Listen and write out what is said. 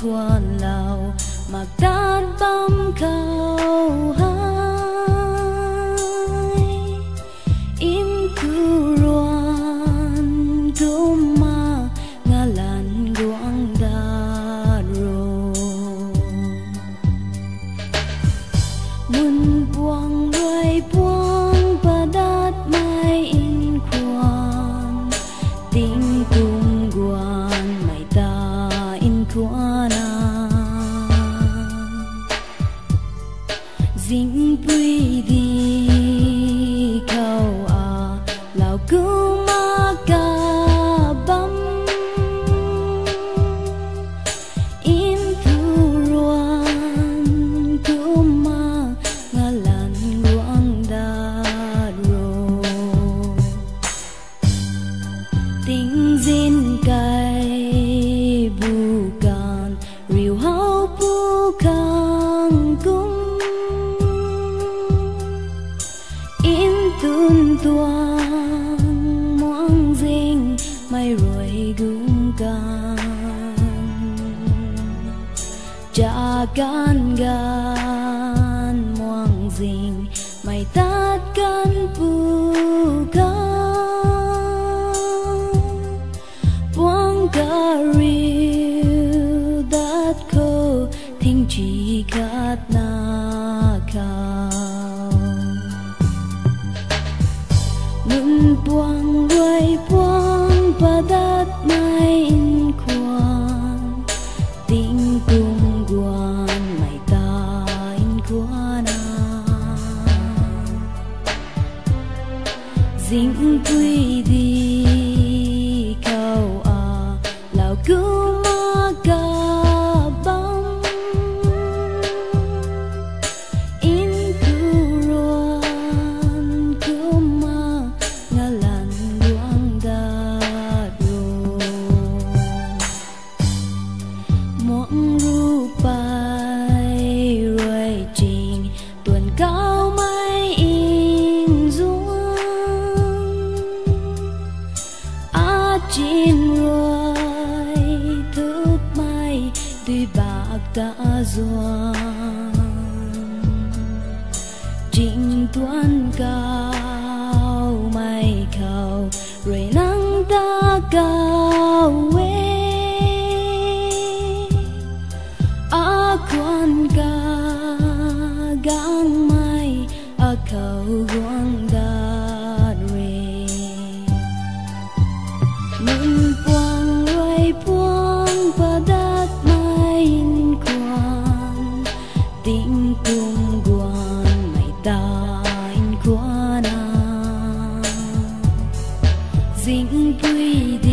khoan lào mặc tát băm khâu hai in cứ ruan cứ ma ngà lan guang đa ro mun buang rơi buang padat mai in khoan tình cùng guan mai ta in khoana dinh bùi đi khâu à lao cứ ma ca băm in thu ruan cứ ma ngà lan guang đa ro tình dinh cay bukan riu hau bukan cung in tun tuang muang dinh mai rồi gung can cha can gan muang dinh mai tát can bukan buang ca riu dat ko thinh chỉ khát na khao nun buang ruai buang padat mai in khoan tình cùng guan mai ta in khoana dinh quy đi khâu à lao cứ ma ca băm in cứ ruan cứ ma ngà lan guang đa ro muang ru pai ruai trình tuần cao mai in duang a chín ruai thức mai tuy bạc đã doan trình tuan cao mai khâu rồi nắng ta cao quê a quan ca gang mai a khâu guang đa re mun buang ruai buang padat mai in khoan tình cùng guan mai ta in khoana dinh bùi đi